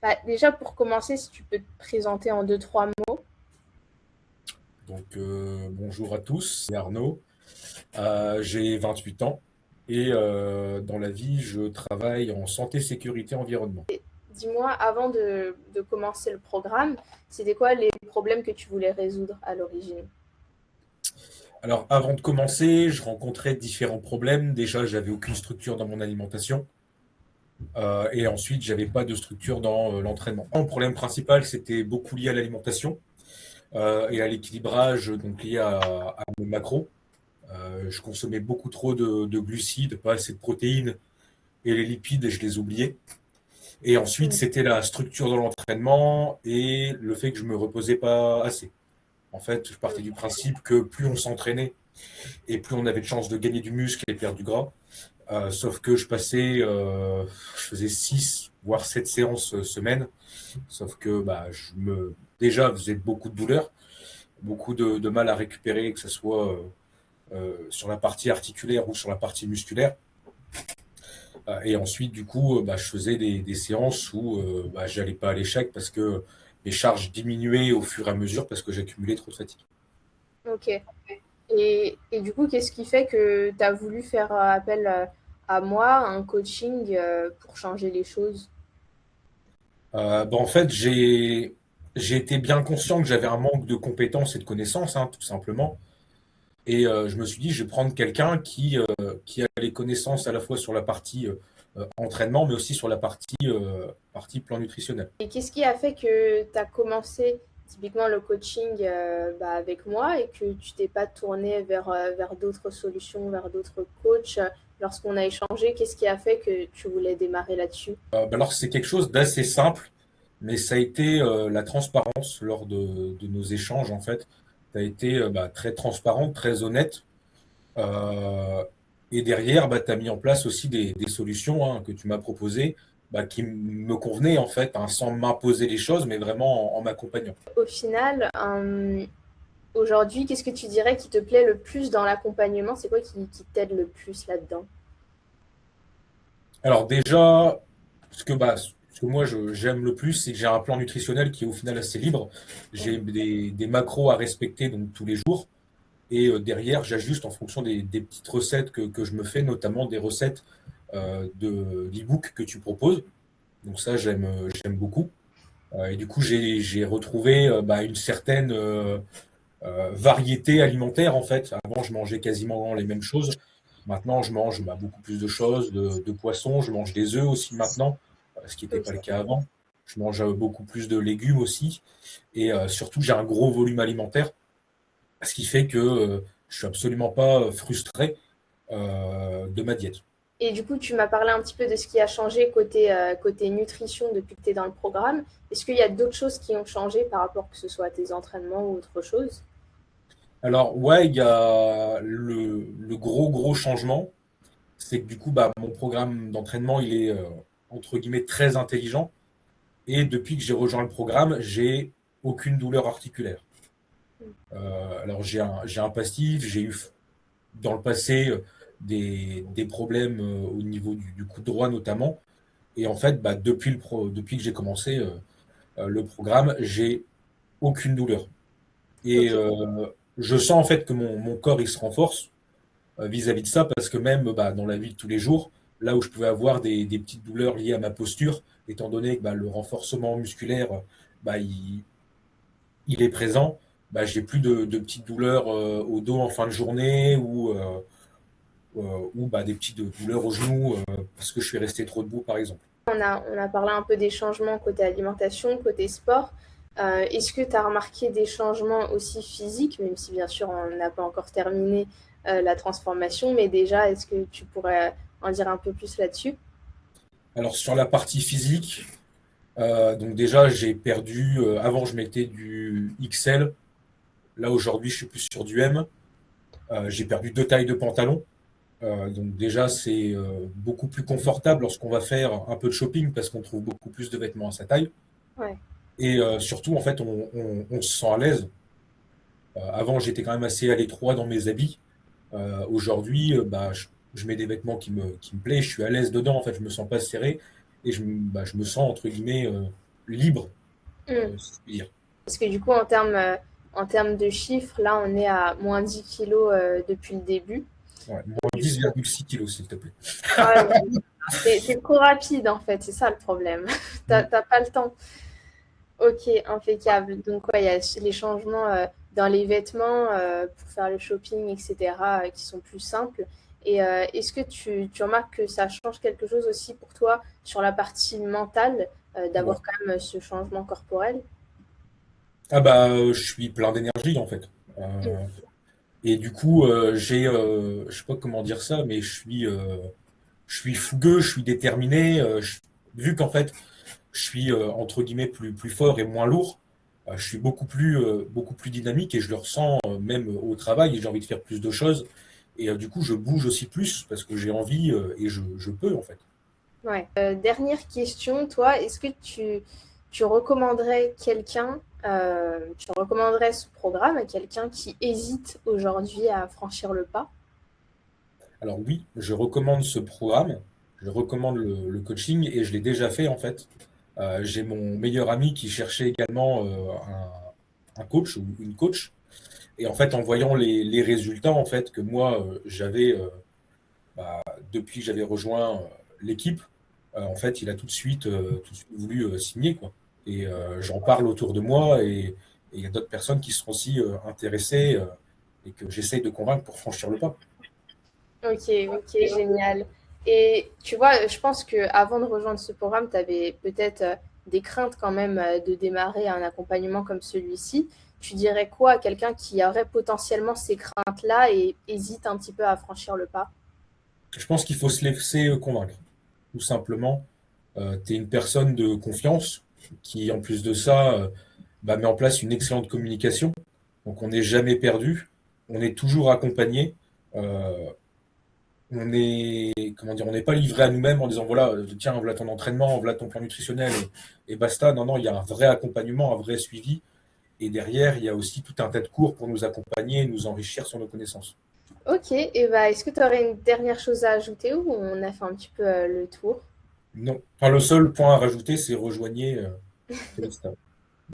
Bah, déjà, pour commencer, si tu peux te présenter en deux, trois mots. Bonjour à tous, c'est Arnaud. J'ai 28 ans et dans la vie, je travaille en santé, sécurité, environnement. Dis-moi, avant de commencer le programme, c'était quoi les problèmes que tu voulais résoudre à l'origine? Alors, avant de commencer, je rencontrais différents problèmes. Déjà, j'avais aucune structure dans mon alimentation et ensuite, j'avais pas de structure dans l'entraînement. Mon problème principal, c'était beaucoup lié à l'alimentation et à l'équilibrage, donc lié à mes macros. Je consommais beaucoup trop de glucides, pas assez de protéines et les lipides, je les oubliais. Et ensuite, Mm. c'était la structure de l'entraînement et le fait que je me reposais pas assez. En fait, je partais du principe que plus on s'entraînait et plus on avait de chances de gagner du muscle et perdre du gras. Sauf que je faisais 6 voire 7 séances semaine. Sauf que déjà faisais beaucoup de douleurs, beaucoup de mal à récupérer, que ce soit sur la partie articulaire ou sur la partie musculaire. Et ensuite, du coup, je faisais des séances où j'allais pas à l'échec parce que mes charges diminuaient au fur et à mesure parce que j'accumulais trop de fatigue. Ok. Et du coup, qu'est-ce qui fait que tu as voulu faire appel à moi, à un coaching pour changer les choses? En fait, j'ai été bien conscient que j'avais un manque de compétences et de connaissances, hein, tout simplement. Et je me suis dit, je vais prendre quelqu'un qui a les connaissances à la fois sur la partie entraînement, mais aussi sur la partie plan nutritionnel. Et qu'est-ce qui a fait que tu as commencé typiquement le coaching avec moi et que tu t'es pas tourné vers d'autres solutions, vers d'autres coachs lorsqu'on a échangé? Qu'est-ce qui a fait que tu voulais démarrer là-dessus? Alors, c'est quelque chose d'assez simple, mais ça a été la transparence lors de nos échanges, en fait. Ça a été très transparent, très honnête. Euh, et derrière, tu as mis en place aussi des solutions hein, que tu m'as proposées qui me convenaient, en fait, hein, sans m'imposer les choses, mais vraiment en m'accompagnant. Au final, aujourd'hui, qu'est-ce que tu dirais qui te plaît le plus dans l'accompagnement? C'est quoi qui t'aide le plus là-dedans? Alors déjà, ce que moi j'aime le plus, c'est que j'ai un plan nutritionnel qui est au final assez libre. J'ai des macros à respecter donc tous les jours. Et derrière, j'ajuste en fonction des petites recettes que je me fais, notamment des recettes de l'e-book que tu proposes. Donc ça, j'aime beaucoup. Et du coup, j'ai retrouvé une certaine variété alimentaire en fait. Avant, je mangeais quasiment les mêmes choses. Maintenant, je mange beaucoup plus de choses, de poissons. Je mange des œufs aussi maintenant, ce qui n'était pas le Ok. cas avant. Je mange beaucoup plus de légumes aussi. Et surtout, j'ai un gros volume alimentaire, ce qui fait que je suis absolument pas frustré de ma diète. Et du coup, tu m'as parlé un petit peu de ce qui a changé côté nutrition depuis que tu es dans le programme. Est-ce qu'il y a d'autres choses qui ont changé par rapport que ce soit à tes entraînements ou autre chose? Alors ouais, il y a le gros changement, c'est que du coup, mon programme d'entraînement, il est entre guillemets très intelligent. Et depuis que j'ai rejoint le programme, j'ai aucune douleur articulaire. Alors j'ai un passif, j'ai eu dans le passé des problèmes au niveau du coude droit notamment. Et en fait, depuis que j'ai commencé le programme, j'ai aucune douleur. Et Ok. je sens en fait que mon corps il se renforce vis-à-vis de ça parce que même dans la vie de tous les jours, là où je pouvais avoir des petites douleurs liées à ma posture, étant donné que le renforcement musculaire, bah, il, il est présent, j'ai plus de petites douleurs au dos en fin de journée ou des petites douleurs au genou parce que je suis resté trop debout par exemple. On a parlé un peu des changements côté alimentation, côté sport. Est-ce que tu as remarqué des changements aussi physiques, même si bien sûr on n'a pas encore terminé la transformation, mais déjà, est-ce que tu pourrais en dire un peu plus là-dessus? Alors sur la partie physique, donc déjà j'ai perdu, avant je mettais du XL, là aujourd'hui je suis plus sur du M. J'ai perdu 2 tailles de pantalon. Donc déjà, c'est beaucoup plus confortable lorsqu'on va faire un peu de shopping parce qu'on trouve beaucoup plus de vêtements à sa taille. Ouais. Et surtout, en fait, on se sent à l'aise. Avant, j'étais quand même assez à l'étroit dans mes habits. Aujourd'hui, je mets des vêtements qui me plaisent, je suis à l'aise dedans, en fait, je me sens pas serré et je me sens, entre guillemets, libre, Mm. si je puis dire. Parce que du coup, en termes de chiffres, là, on est à moins 10 kilos depuis le début. Ouais, moins 10,6 kilos, s'il te plaît. Ouais, t'es trop rapide, en fait, c'est ça le problème. T'as Mm. t'as pas le temps. Ok, impeccable. Donc, ouais, il y a les changements dans les vêtements pour faire le shopping, etc., qui sont plus simples. Et est-ce que tu remarques que ça change quelque chose aussi pour toi sur la partie mentale, Ouais. d'avoir quand même ce changement corporel? Ah bah, je suis plein d'énergie, en fait. Euh, et du coup, je sais pas comment dire ça, mais je suis fougueux, je suis déterminé. Vu qu'en fait, je suis entre guillemets plus fort et moins lourd. Je suis beaucoup plus dynamique et je le ressens même au travail et j'ai envie de faire plus de choses. Et du coup, je bouge aussi plus parce que j'ai envie et je peux en fait. Ouais. Dernière question, toi, est-ce que tu recommanderais tu recommanderais ce programme à quelqu'un qui hésite aujourd'hui à franchir le pas? Alors oui, je recommande ce programme, je recommande le coaching et je l'ai déjà fait en fait. J'ai mon meilleur ami qui cherchait également un coach ou une coach. Et en fait, en voyant les résultats en fait que moi j'avais bah, depuis que j'avais rejoint l'équipe, en fait, il a tout de suite voulu signer, quoi. Et j'en parle autour de moi et il y a d'autres personnes qui seront aussi intéressées et que j'essaye de convaincre pour franchir le pas. Ok, ok, génial. Et tu vois, je pense que avant de rejoindre ce programme, tu avais peut-être des craintes quand même de démarrer un accompagnement comme celui-ci. Tu dirais quoi à quelqu'un qui aurait potentiellement ces craintes-là et hésite un petit peu à franchir le pas? Je pense qu'il faut se laisser convaincre, tout simplement. Tu es une personne de confiance qui, en plus de ça, bah, met en place une excellente communication. Donc, on n'est jamais perdu, on est toujours accompagné. Euh, on est, comment dire, on n'est pas livré à nous-mêmes en disant voilà, tiens, voilà ton entraînement, voilà ton plan nutritionnel et basta. Non, non, il y a un vrai accompagnement, un vrai suivi. Et derrière, il y a aussi tout un tas de cours pour nous accompagner et nous enrichir sur nos connaissances. Ok, et bah, est-ce que tu aurais une dernière chose à ajouter ou on a fait un petit peu le tour? Non. Enfin, le seul point à rajouter, c'est rejoignez Téléstat.